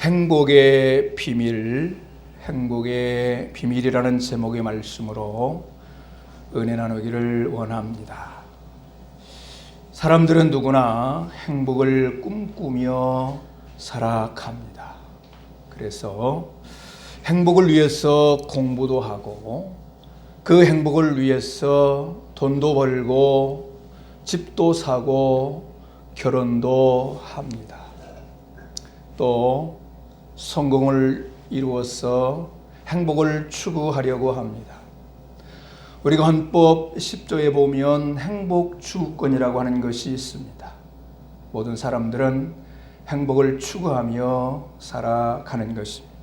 행복의 비밀, 행복의 비밀이라는 제목의 말씀으로 은혜 나누기를 원합니다. 사람들은 누구나 행복을 꿈꾸며 살아갑니다. 그래서 행복을 위해서 공부도 하고 그 행복을 위해서 돈도 벌고 집도 사고 결혼도 합니다. 또 성공을 이루어서 행복을 추구하려고 합니다. 우리가 헌법 10조에 보면 행복 추구권이라고 하는 것이 있습니다. 모든 사람들은 행복을 추구하며 살아가는 것입니다.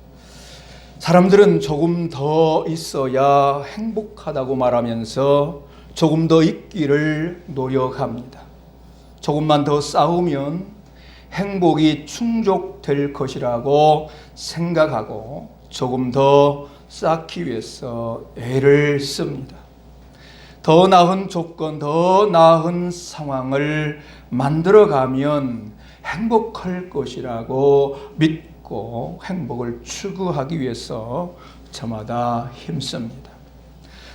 사람들은 조금 더 있어야 행복하다고 말하면서 조금 더 있기를 노력합니다. 조금만 더 쌓으면 행복이 충족될 것이라고 생각하고 조금 더 쌓기 위해서 애를 씁니다. 더 나은 조건, 더 나은 상황을 만들어가면 행복할 것이라고 믿고 행복을 추구하기 위해서 저마다 힘씁니다.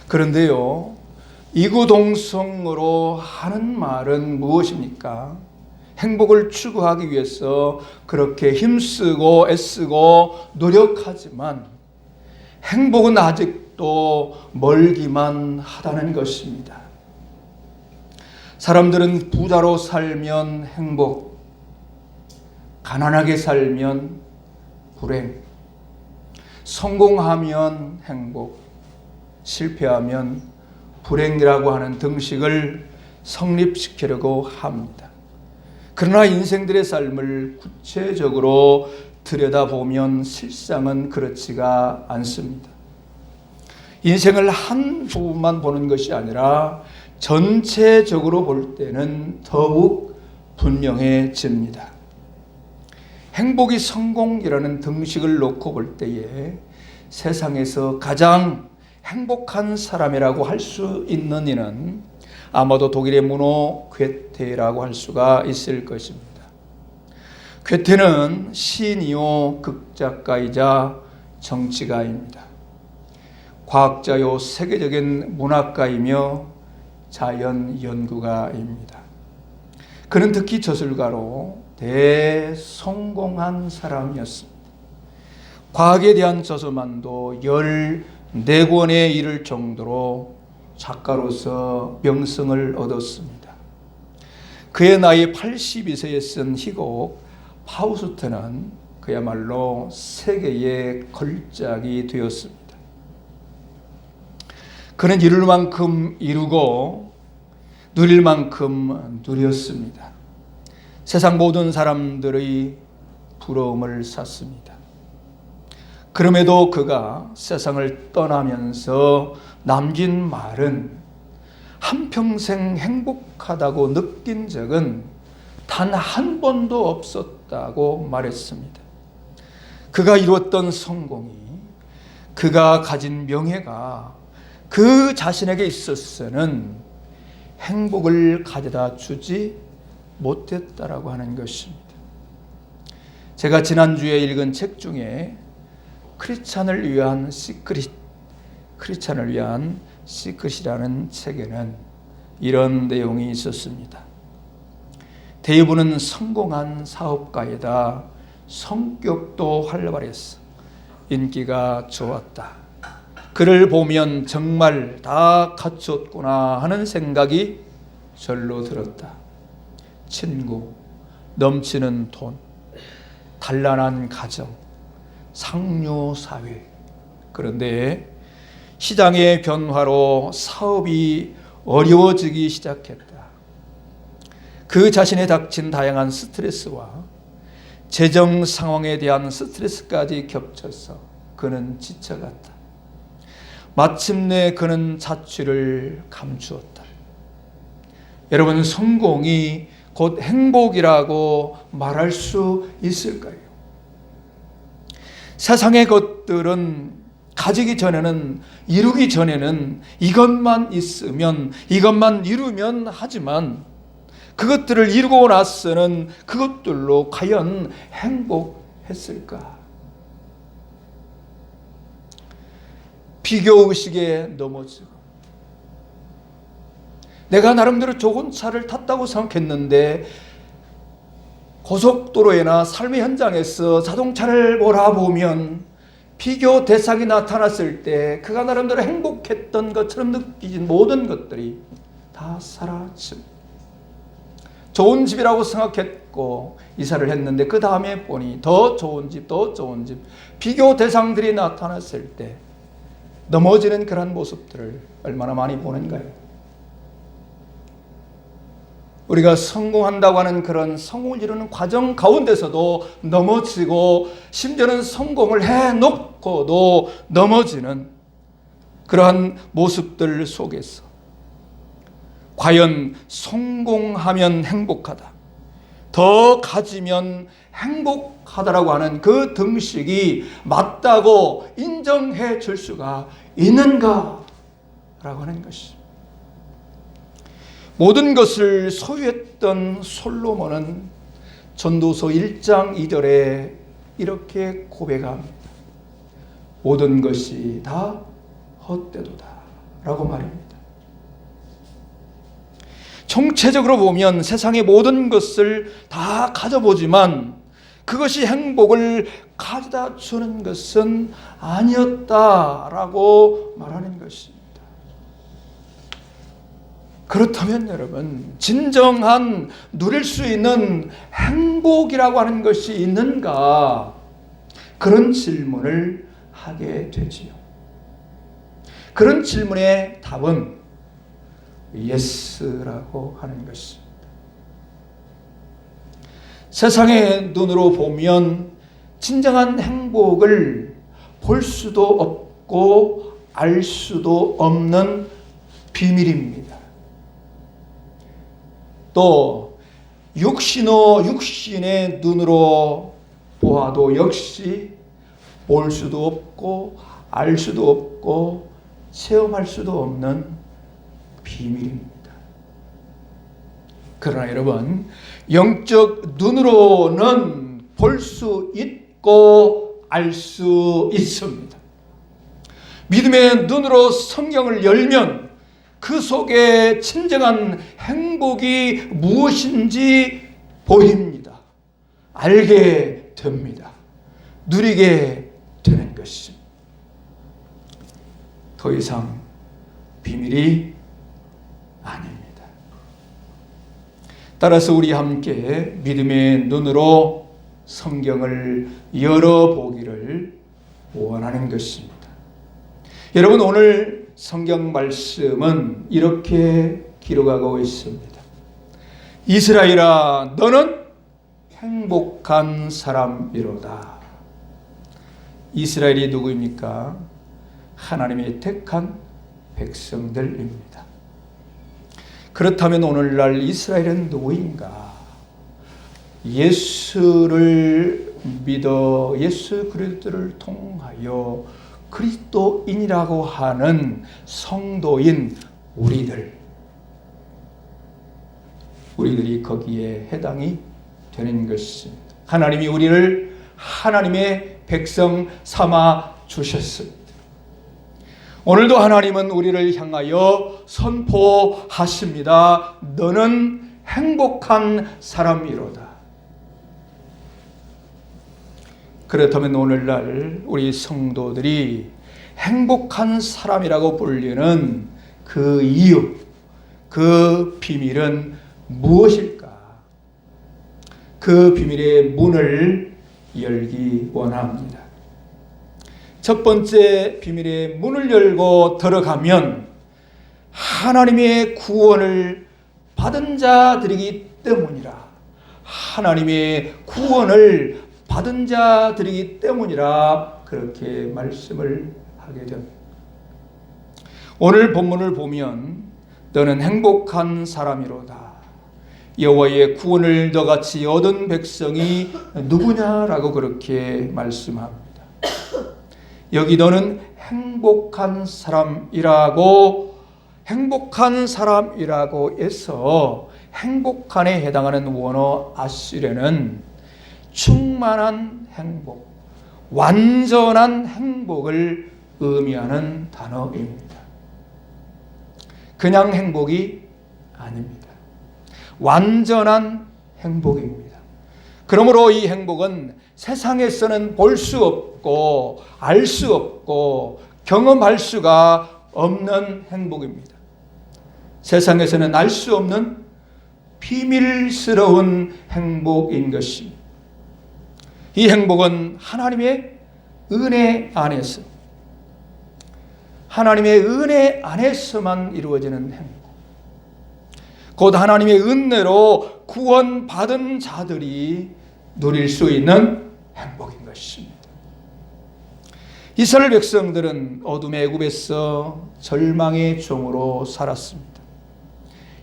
그런데요, 이구동성으로 하는 말은 무엇입니까? 행복을 추구하기 위해서 그렇게 힘쓰고 애쓰고 노력하지만 행복은 아직도 멀기만 하다는 것입니다. 사람들은 부자로 살면 행복, 가난하게 살면 불행, 성공하면 행복, 실패하면 불행이라고 하는 등식을 성립시키려고 합니다. 그러나 인생들의 삶을 구체적으로 들여다보면 실상은 그렇지가 않습니다. 인생을 한 부분만 보는 것이 아니라 전체적으로 볼 때는 더욱 분명해집니다. 행복이 성공이라는 등식을 놓고 볼 때에 세상에서 가장 행복한 사람이라고 할 수 있는 이는 아마도 독일의 문호 괴테라고 할 수가 있을 것입니다. 괴테는 시인이요 극작가이자 정치가입니다. 과학자요 세계적인 문학가이며 자연 연구가입니다. 그는 특히 저술가로 대성공한 사람이었습니다. 과학에 대한 저서만도 14권에 이를 정도로 작가로서 명성을 얻었습니다. 그의 나이 82세에 쓴 희곡 파우스트는 그야말로 세계의 걸작이 되었습니다. 그는 이룰 만큼 이루고 누릴 만큼 누렸습니다. 세상 모든 사람들의 부러움을 샀습니다. 그럼에도 그가 세상을 떠나면서 남긴 말은 한평생 행복하다고 느낀 적은 단 한 번도 없었다고 말했습니다. 그가 이루었던 성공이, 그가 가진 명예가 그 자신에게 있어서는 행복을 가져다 주지 못했다라고 하는 것입니다. 제가 지난주에 읽은 책 중에 크리스찬을 위한 시크릿이라는 책에는 이런 내용이 있었습니다. 데이브는 성공한 사업가이다. 성격도 활발했어. 인기가 좋았다. 그를 보면 정말 다 갖췄구나 하는 생각이 절로 들었다. 친구, 넘치는 돈, 단란한 가정, 상류 사회. 그런데 시장의 변화로 사업이 어려워지기 시작했다. 그 자신에 닥친 다양한 스트레스와 재정 상황에 대한 스트레스까지 겹쳐서 그는 지쳐갔다. 마침내 그는 자취를 감추었다. 여러분, 성공이 곧 행복이라고 말할 수 있을까요? 세상의 것들은 가지기 전에는, 이루기 전에는 이것만 있으면, 이것만 이루면 하지만 그것들을 이루고 나서는 그것들로 과연 행복했을까? 비교의식에 넘어지고, 내가 나름대로 좋은 차를 탔다고 생각했는데 고속도로에나 삶의 현장에서 자동차를 몰아보면 비교 대상이 나타났을 때 그가 나름대로 행복했던 것처럼 느끼진 모든 것들이 다 사라집니다. 좋은 집이라고 생각했고 이사를 했는데 그 다음에 보니 더 좋은 집, 더 좋은 집, 비교 대상들이 나타났을 때 넘어지는 그런 모습들을 얼마나 많이 보는가요? 우리가 성공한다고 하는 그런 성공을 이루는 과정 가운데서도 넘어지고, 심지어는 성공을 해놓고도 넘어지는 그러한 모습들 속에서 과연 성공하면 행복하다, 더 가지면 행복하다라고 하는 그 등식이 맞다고 인정해 줄 수가 있는가라고 하는 것이, 모든 것을 소유했던 솔로몬은 전도서 1장 2절에 이렇게 고백합니다. 모든 것이 다 헛되도다 라고 말합니다. 총체적으로 보면 세상의 모든 것을 다 가져보지만 그것이 행복을 가져다 주는 것은 아니었다라고 말하는 것입니다. 그렇다면 여러분, 진정한 누릴 수 있는 행복이라고 하는 것이 있는가? 그런 질문을 하게 되지요. 그런 질문의 답은 예스라고 하는 것입니다. 세상의 눈으로 보면 진정한 행복을 볼 수도 없고 알 수도 없는 비밀입니다. 또 육신의 눈으로 보아도 역시 볼 수도 없고 알 수도 없고 체험할 수도 없는 비밀입니다. 그러나 여러분, 영적 눈으로는 볼 수 있고 알 수 있습니다. 믿음의 눈으로 성경을 열면 그 속에 진정한 행복이 무엇인지 보입니다. 알게 됩니다. 누리게 되는 것입니다. 더 이상 비밀이 아닙니다. 따라서 우리 함께 믿음의 눈으로 성경을 열어보기를 원하는 것입니다. 여러분, 오늘 성경 말씀은 이렇게 기록하고 있습니다. 이스라엘아, 너는 행복한 사람이로다. 이스라엘이 누구입니까? 하나님이 택한 백성들입니다. 그렇다면 오늘날 이스라엘은 누구인가? 예수를 믿어 예수 그리스도를 통하여 그리스도인이라고 하는 성도인 우리들이 거기에 해당이 되는 것입니다. 하나님이 우리를 하나님의 백성 삼아 주셨습니다. 오늘도 하나님은 우리를 향하여 선포하십니다. 너는 행복한 사람이로다. 그렇다면 오늘날 우리 성도들이 행복한 사람이라고 불리는 그 이유, 그 비밀은 무엇일까? 그 비밀의 문을 열기 원합니다. 첫 번째 비밀의 문을 열고 들어가면 하나님의 구원을 받은 자들이기 때문이라. 하나님의 구원을 받은 자들이기 때문이라 그렇게 말씀을 하게 됩니다. 오늘 본문을 보면 너는 행복한 사람이로다. 여호와의 구원을 너같이 얻은 백성이 누구냐라고 그렇게 말씀합니다. 여기 너는 행복한 사람이라고 해서 행복한에 해당하는 원어 아시레는 충만한 행복, 완전한 행복을 의미하는 단어입니다. 그냥 행복이 아닙니다. 완전한 행복입니다. 그러므로 이 행복은 세상에서는 볼 수 없고 알 수 없고 경험할 수가 없는 행복입니다. 세상에서는 알 수 없는 비밀스러운 행복인 것입니다. 이 행복은 하나님의 은혜 안에서, 하나님의 은혜 안에서만 이루어지는 행복. 곧 하나님의 은혜로 구원받은 자들이 누릴 수 있는 행복인 것입니다. 이스라엘 백성들은 어둠의 애굽에서 절망의 종으로 살았습니다.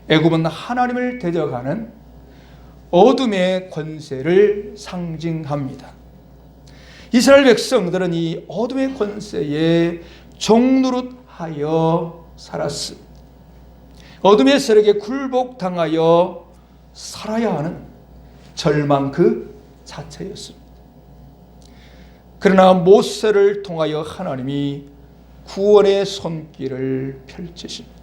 애굽은 하나님을 대적하는 어둠의 권세를 상징합니다. 이스라엘 백성들은 이 어둠의 권세에 종노릇하여 살았습니다. 어둠의 세력에 굴복당하여 살아야 하는 절망 그 자체였습니다. 그러나 모세를 통하여 하나님이 구원의 손길을 펼치십니다.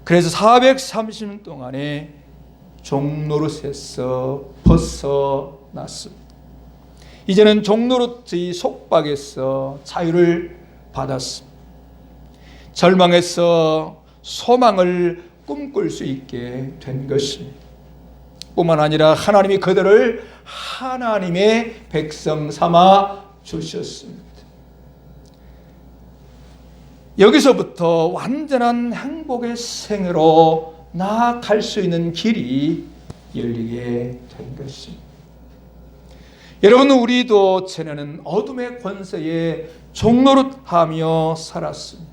그래서 430년 동안에 종노릇에서 벗어났습니다. 이제는 종노릇의 속박에서 자유를 받았습니다. 절망에서 소망을 꿈꿀 수 있게 된 것입니다. 뿐만 아니라 하나님이 그들을 하나님의 백성 삼아 주셨습니다. 여기서부터 완전한 행복의 생애로 나아갈 수 있는 길이 열리게 된 것입니다. 여러분, 우리도 전에는 어둠의 권세에 종노릇하며 살았습니다.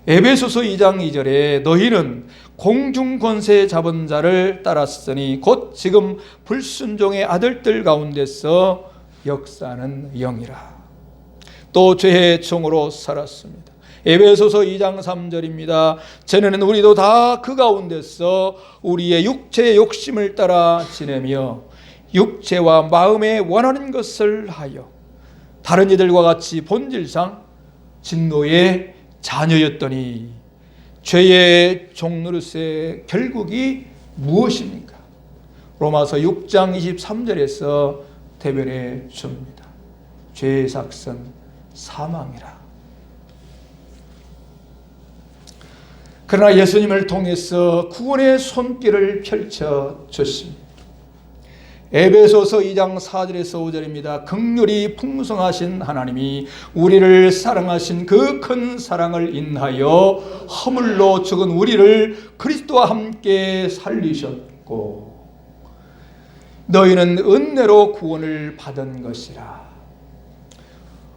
에베소서 2장 2절에 너희는 공중권세 잡은 자를 따랐으니 곧 지금 불순종의 아들들 가운데서 역사하는 영이라. 또 죄의 종으로 살았습니다. 에베소서 2장 3절입니다. 전에는 우리도 다 그 가운데서 우리의 육체의 욕심을 따라 지내며 육체와 마음에 원하는 것을 하여 다른 이들과 같이 본질상 진노의 자녀였더니 죄의 종노릇의 결국이 무엇입니까? 로마서 6장 23절에서 대변해 줍니다. 죄의 삭은 사망이라. 그러나 예수님을 통해서 구원의 손길을 펼쳐 줬습니다. 에베소서 2장 4절에서 5절입니다. 긍휼이 풍성하신 하나님이 우리를 사랑하신 그 큰 사랑을 인하여 허물로 죽은 우리를 그리스도와 함께 살리셨고 너희는 은혜로 구원을 받은 것이라.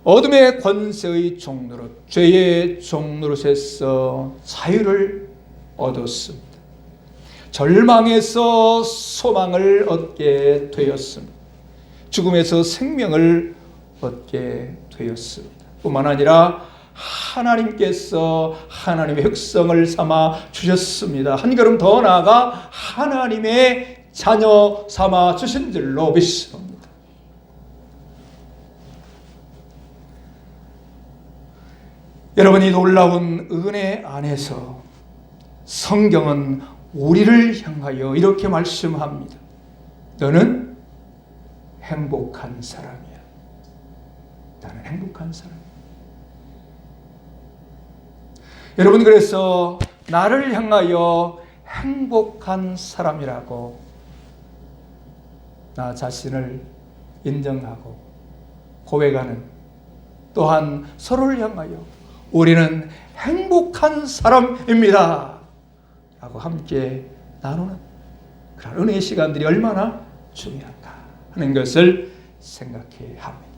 어둠의 권세의 종노릇, 죄의 종노릇에서 자유를 얻었습니다. 절망에서 소망을 얻게 되었습니다. 죽음에서 생명을 얻게 되었습니다. 뿐만 아니라 하나님께서 하나님의 흑성을 삼아 주셨습니다. 한 걸음 더 나아가 하나님의 자녀 삼아 주신 줄로 믿습니다. 여러분이 놀라운 은혜 안에서 성경은 우리를 향하여 이렇게 말씀합니다. 너는 행복한 사람이야. 나는 행복한 사람이야. 여러분, 그래서 나를 향하여 행복한 사람이라고 나 자신을 인정하고 고백하는, 또한 서로를 향하여 우리는 행복한 사람입니다 라고 함께 나누는 그런 은혜의 시간들이 얼마나 중요한가 하는 것을 생각해야 합니다.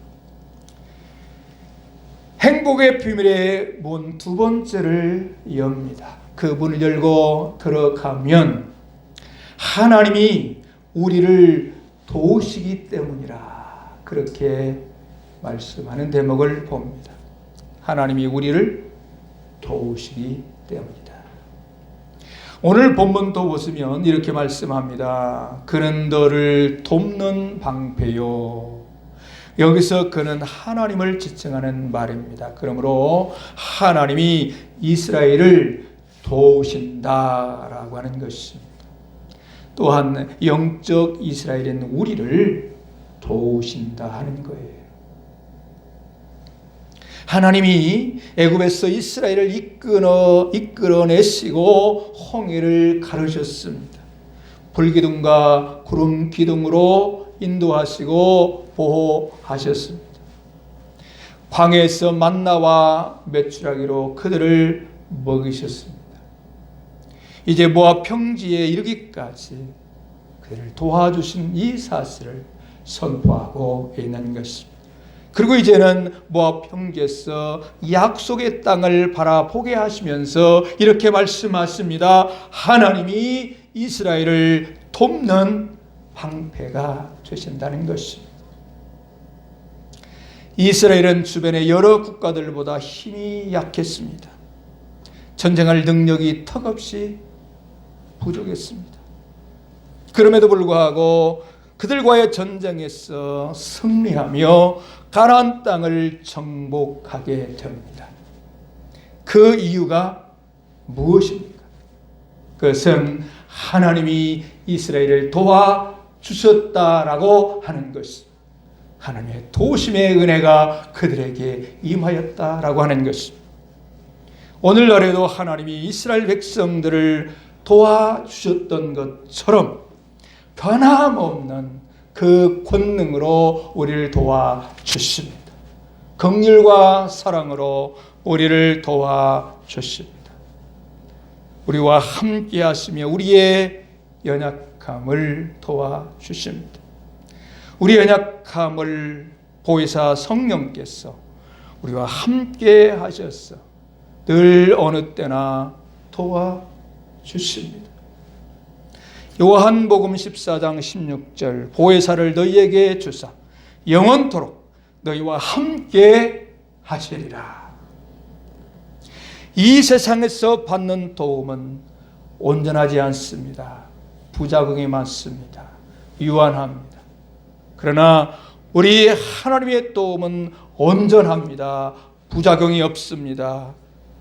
행복의 비밀의 문 두 번째를 엽니다. 그 문을 열고 들어가면 하나님이 우리를 도우시기 때문이라, 그렇게 말씀하는 대목을 봅니다. 하나님이 우리를 도우시기 때문이다. 오늘 본문도 보시면 이렇게 말씀합니다. 그는 너를 돕는 방패요 여기서 그는 하나님을 지칭하는 말입니다. 그러므로 하나님이 이스라엘을 도우신다라고 하는 것입니다. 또한 영적 이스라엘인 우리를 도우신다 하는 거예요. 하나님이 애굽에서 이스라엘을 이끌어내시고 홍해를 가르셨습니다. 불기둥과 구름 기둥으로 인도하시고 보호하셨습니다. 광야에서 만나와 메추라기로 그들을 먹이셨습니다. 이제 모압 평지에 이르기까지 그들을 도와주신 이 사실을 선포하고 있는 것입니다. 그리고 이제는 모압 평지에서 약속의 땅을 바라보게 하시면서 이렇게 말씀하십니다. 하나님이 이스라엘을 돕는 방패가 되신다는 것입니다. 이스라엘은 주변의 여러 국가들보다 힘이 약했습니다. 전쟁할 능력이 턱없이 부족했습니다. 그럼에도 불구하고 그들과의 전쟁에서 승리하며 가나안 땅을 정복하게 됩니다. 그 이유가 무엇입니까? 그것은 하나님이 이스라엘을 도와주셨다라고 하는 것입니다. 하나님의 도우심의 은혜가 그들에게 임하였다라고 하는 것입니다. 오늘날에도 하나님이 이스라엘 백성들을 도와주셨던 것처럼 변함없는 그 권능으로 우리를 도와주십니다. 긍휼과 사랑으로 우리를 도와주십니다. 우리와 함께 하시며 우리의 연약함을 도와주십니다. 우리 연약함을 보혜사 성령께서 우리와 함께 하셔서 늘 어느 때나 도와주십니다. 요한복음 14장 16절 보혜사를 너희에게 주사 영원토록 너희와 함께 하시리라. 이 세상에서 받는 도움은 온전하지 않습니다. 부작용이 많습니다. 유한합니다. 그러나 우리 하나님의 도움은 온전합니다. 부작용이 없습니다.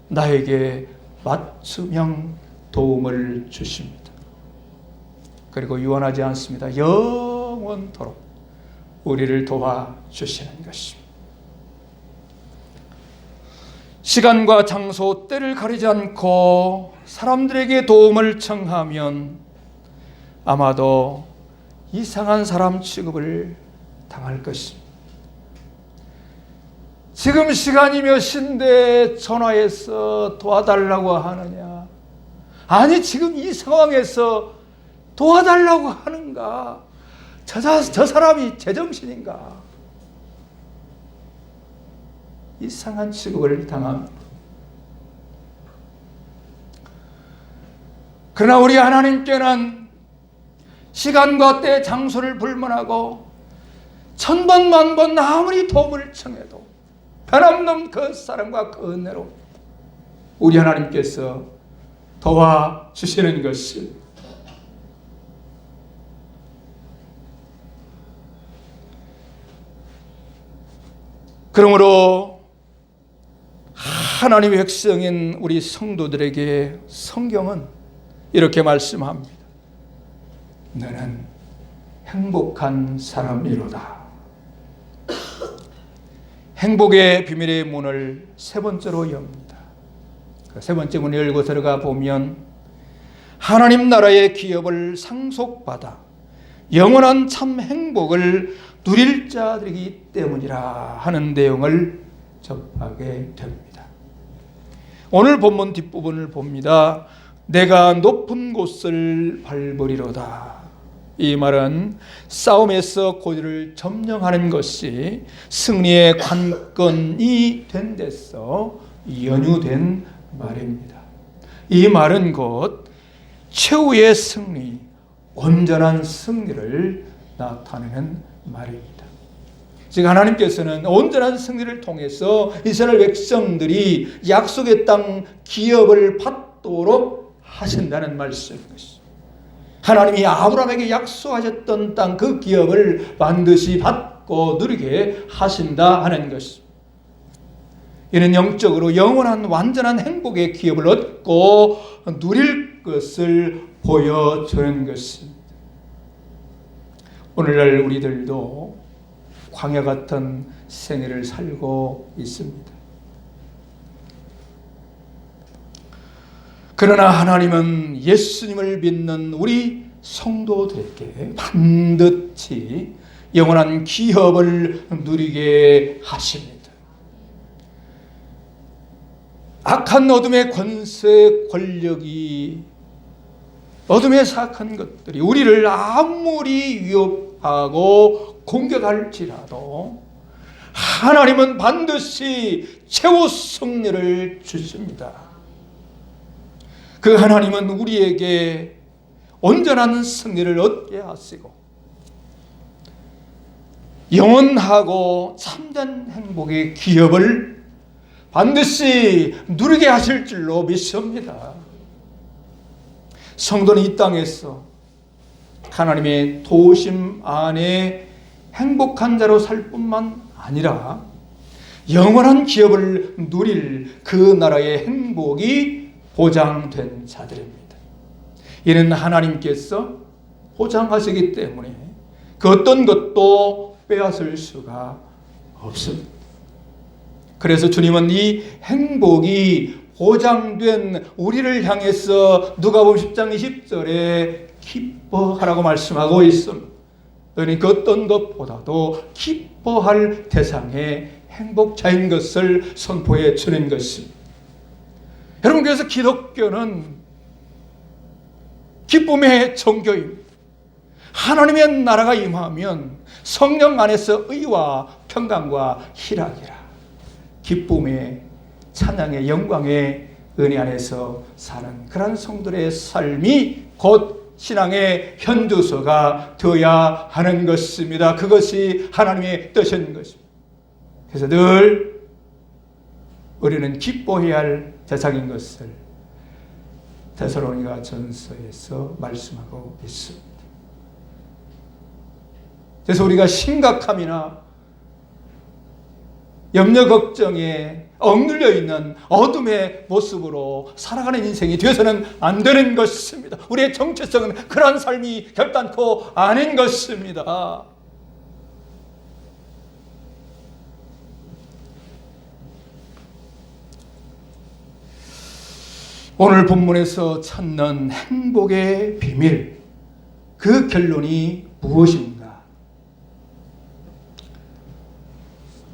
나에게 맞춤형 도움을 주십니다. 그리고 유한하지 않습니다. 영원토록 우리를 도와주시는 것입니다. 시간과 장소, 때를 가리지 않고 사람들에게 도움을 청하면 아마도 이상한 사람 취급을 당할 것입니다. 지금 시간이 몇 시인데 전화해서 도와달라고 하느냐? 아니, 지금 이 상황에서 도와달라고 하는가? 저 사람이 제정신인가? 이상한 취급을 당합니다. 그러나 우리 하나님께는 시간과 때, 장소를 불문하고 천번 만번 아무리 도움을 청해도 변함없는 그 사랑과 그 은혜로 우리 하나님께서 도와주시는 것입니다. 그러므로 하나님의 백성인 우리 성도들에게 성경은 이렇게 말씀합니다. 너는 행복한 사람이로다. 행복의 비밀의 문을 세 번째로 엽니다. 그 세 번째 문을 열고 들어가 보면 하나님 나라의 기업을 상속받아 영원한 참 행복을 누릴 자들이기 때문이라 하는 내용을 접하게 됩니다. 오늘 본문 뒷부분을 봅니다. 내가 높은 곳을 밟으리로다. 이 말은 싸움에서 고지를 점령하는 것이 승리의 관건이 된 데서 연유된 말입니다. 이 말은 곧 최후의 승리, 온전한 승리를 나타내는 말입니다. 즉 하나님께서는 온전한 승리를 통해서 이스라엘 백성들이 약속의 땅 기업을 받도록 하신다는 말씀인 것입니다. 하나님이 아브라함에게 약속하셨던 땅 그 기업을 반드시 받고 갖고 누리게 하신다 하는 것입니다. 이는 영적으로 영원한 완전한 행복의 기업을 얻고 누릴 것을 보여주는 것입니다. 오늘날 우리들도 광야 같은 생애를 살고 있습니다. 그러나 하나님은 예수님을 믿는 우리 성도들에게 반드시 영원한 기업을 누리게 하십니다. 악한 어둠의 권세, 권력이, 어둠의 사악한 것들이 우리를 아무리 위협하고 공격할지라도 하나님은 반드시 최후 승리를 주십니다. 그 하나님은 우리에게 온전한 승리를 얻게 하시고 영원하고 참된 행복의 기업을 반드시 누리게 하실 줄로 믿습니다. 성도는 이 땅에서 하나님의 도우심 안에 행복한 자로 살 뿐만 아니라 영원한 기업을 누릴 그 나라의 행복이 보장된 자들입니다. 이는 하나님께서 보장하시기 때문에 그 어떤 것도 빼앗을 수가 없습니다. 그래서 주님은 이 행복이 보장된 우리를 향해서 누가복음 10장 20절에 기뻐하라고 말씀하고 있습니다. 너희는 그 어떤 것보다도 기뻐할 대상의 행복자인 것을 선포해 주는 것입니다. 여러분, 그래서 기독교는 기쁨의 종교입니다. 하나님의 나라가 임하면 성령 안에서 의와 평강과 희락이라 기쁨의 찬양의 영광의 은혜 안에서 사는 그런 성들의 삶이 곧 신앙의 현주소가 되어야 하는 것입니다. 그것이 하나님의 뜻인 것입니다. 그래서 늘 우리는 기뻐해야 할 대상인 것을 데살로니가 전서에서 말씀하고 있습니다. 그래서 우리가 심각함이나 염려 걱정에 억눌려 있는 어둠의 모습으로 살아가는 인생이 되어서는 안 되는 것입니다. 우리의 정체성은 그러한 삶이 결단코 아닌 것입니다. 오늘 본문에서 찾는 행복의 비밀, 그 결론이 무엇인가?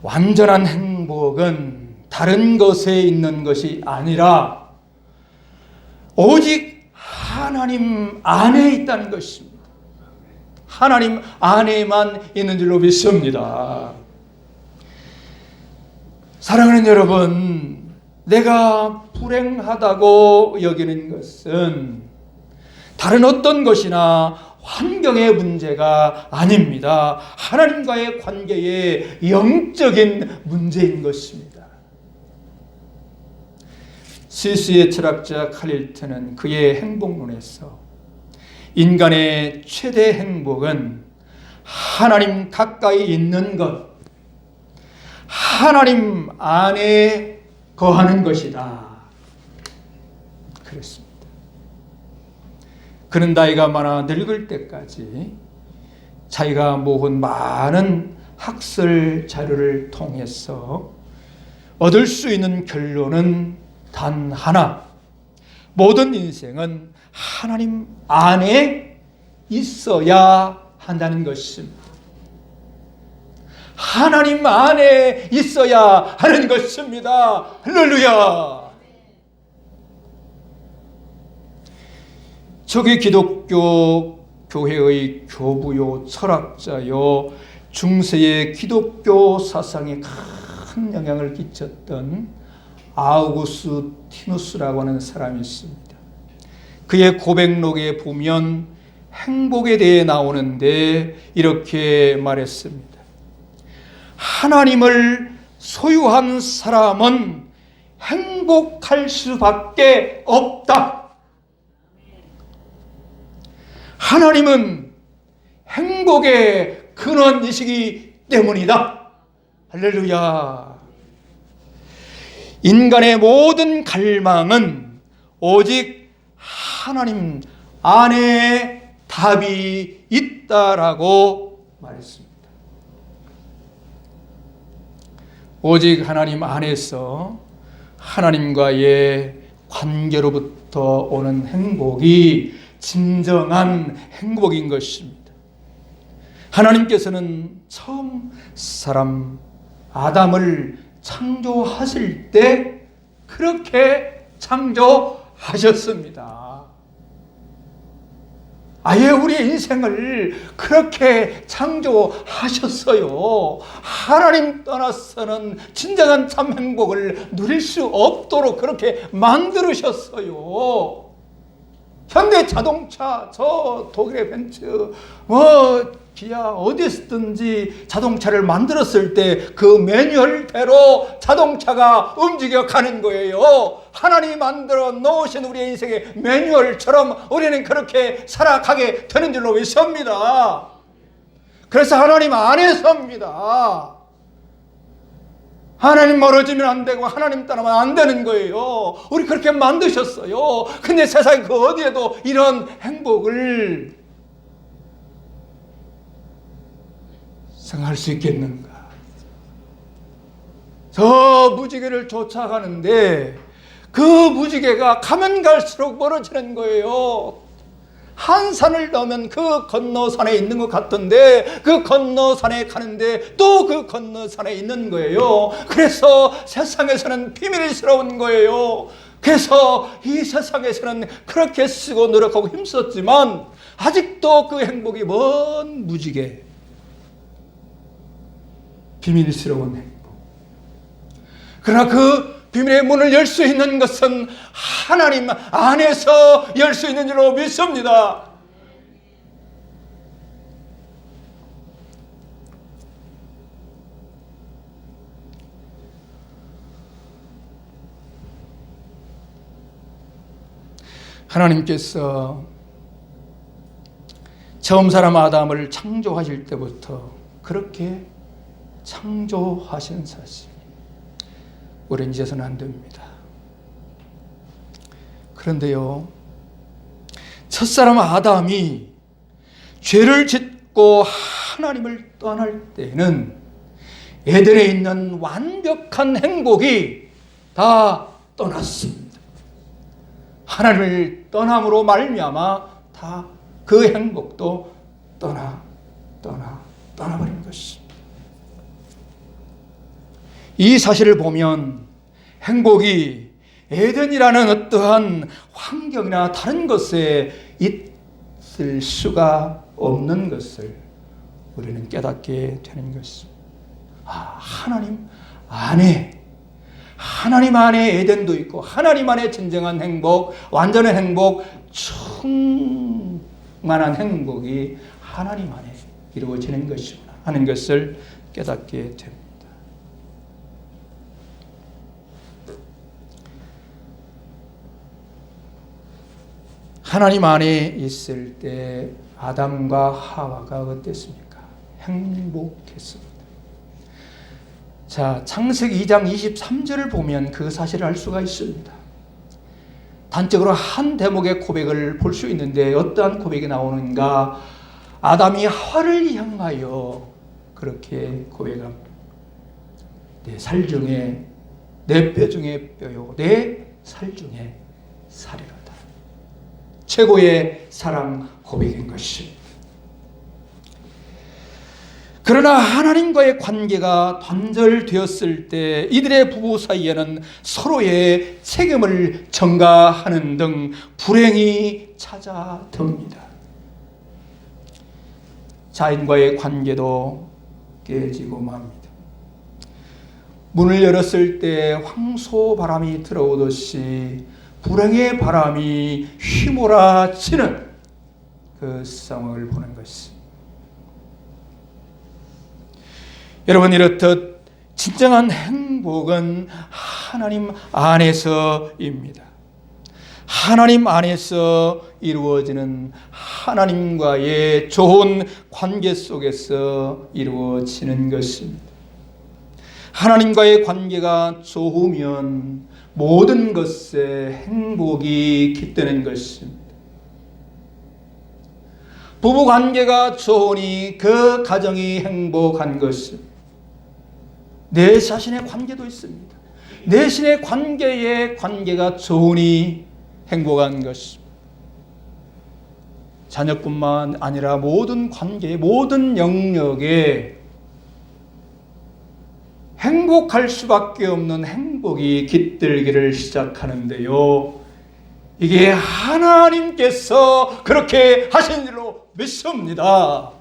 완전한 행복은 다른 것에 있는 것이 아니라 오직 하나님 안에 있다는 것입니다. 하나님 안에만 있는 줄로 믿습니다. 사랑하는 여러분, 내가 불행하다고 여기는 것은 다른 어떤 것이나 환경의 문제가 아닙니다. 하나님과의 관계의 영적인 문제인 것입니다. 스위스의 철학자 칼릴트는 그의 행복론에서 인간의 최대 행복은 하나님 가까이 있는 것, 하나님 안에 거하는 것이다. 그랬습니다. 그는 나이가 많아 늙을 때까지 자기가 모은 많은 학술 자료를 통해서 얻을 수 있는 결론은 단 하나, 모든 인생은 하나님 안에 있어야 한다는 것입니다. 하나님 안에 있어야 하는 것입니다. 할렐루야. 초기 기독교 교회의 교부요 철학자요 중세의 기독교 사상에 큰 영향을 끼쳤던 아우구스티누스라고 하는 사람이 있습니다. 그의 고백록에 보면 행복에 대해 나오는데 이렇게 말했습니다. 하나님을 소유한 사람은 행복할 수밖에 없다. 하나님은 행복의 근원이시기 때문이다. 할렐루야. 인간의 모든 갈망은 오직 하나님 안에 답이 있다라고 말했습니다. 오직 하나님 안에서 하나님과의 관계로부터 오는 행복이 진정한 행복인 것입니다. 하나님께서는 처음 사람 아담을 창조하실 때 그렇게 창조하셨습니다. 아예 우리의 인생을 그렇게 창조하셨어요. 하나님 떠나서는 진정한 참 행복을 누릴 수 없도록 그렇게 만들으셨어요. 현대 자동차, 저 독일의 벤츠, 기아 어디서든지 자동차를 만들었을 때 그 매뉴얼대로 자동차가 움직여 가는 거예요. 하나님이 만들어 놓으신 우리의 인생의 매뉴얼처럼 우리는 그렇게 살아가게 되는 줄로 믿습니다. 그래서 하나님 안에서입니다. 하나님 멀어지면 안 되고 하나님 떠나면 안 되는 거예요. 우리 그렇게 만드셨어요. 근데 세상 그 어디에도 이런 행복을 생각할 수 있겠는가? 저 무지개를 쫓아가는데 그 무지개가 가면 갈수록 멀어지는 거예요. 한 산을 넘으면 그 건너 산에 있는 것 같던데 그 건너 산에 가는데 또 그 건너 산에 있는 거예요. 그래서 세상에서는 비밀스러운 거예요. 그래서 이 세상에서는 그렇게 쓰고 노력하고 힘썼지만 아직도 그 행복이 먼 무지개, 비밀스러운 행복. 그러나 그 비밀의 문을 열 수 있는 것은 하나님 안에서 열 수 있는 줄로 믿습니다. 하나님께서 처음 사람 아담을 창조하실 때부터 그렇게 창조하신 사실, 우리는 잊어서는 안 됩니다. 그런데요, 첫사람 아담이 죄를 짓고 하나님을 떠날 때는 에덴에 있는 완벽한 행복이 다 떠났습니다. 하나님을 떠남으로 말미암아 다 그 행복도 떠나버린 것입니다. 이 사실을 보면 행복이 에덴이라는 어떠한 환경이나 다른 것에 있을 수가 없는 것을 우리는 깨닫게 되는 것입니다. 하나님 안에 에덴도 있고 하나님 안에 진정한 행복, 완전한 행복, 충만한 행복이 하나님 안에 이루어지는 것이구나 하는 것을 깨닫게 됩니다. 하나님 안에 있을 때 아담과 하와가 어땠습니까? 행복했습니다. 자, 창세기 2장 23절을 보면 그 사실을 알 수가 있습니다. 단적으로 한 대목의 고백을 볼 수 있는데 어떠한 고백이 나오는가? 아담이 하와를 향하여 그렇게 고백합니다. 내 살 중에 내 뼈 중에 뼈요 내 살 중에 살이로다. 최고의 사랑 고백인 것입니다. 그러나 하나님과의 관계가 단절되었을 때 이들의 부부 사이에는 서로의 책임을 전가하는 등 불행이 찾아듭니다. 자인과의 관계도 깨지고 맙니다. 문을 열었을 때 황소바람이 들어오듯이 불행의 바람이 휘몰아치는 그 상황을 보는 것입니다. 여러분, 이렇듯 진정한 행복은 하나님 안에서입니다. 하나님 안에서 이루어지는 하나님과의 좋은 관계 속에서 이루어지는 것입니다. 하나님과의 관계가 좋으면 모든 것에 행복이 깃드는 것입니다. 부부 관계가 좋으니 그 가정이 행복한 것입니다. 내 자신의 관계도 있습니다. 내 신의 관계가 좋으니 행복한 것입니다. 자녀뿐만 아니라 모든 관계, 모든 영역에 행복할 수밖에 없는 행복이 깃들기를 시작하는데요. 이게 하나님께서 그렇게 하신 일로 믿습니다.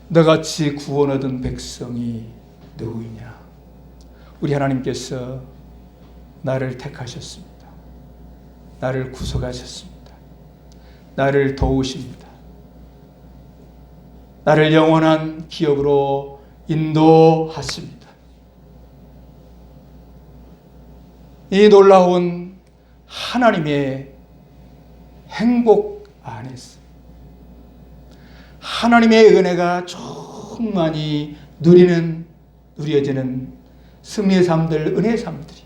너같이 구원 얻은 백성이 누구이냐? 우리 하나님께서 나를 택하셨습니다. 나를 구속하셨습니다. 나를 도우십니다. 나를 영원한 기업으로 인도하십니다. 이 놀라운 하나님의 행복 안에서 하나님의 은혜가 충만히 누려지는 승리의 삶들, 은혜의 삶들이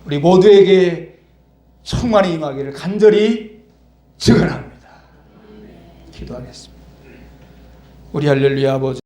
우리 모두에게 충만히 임하기를 간절히 축원합니다. 기도하겠습니다. 우리 할렐루야 아버지,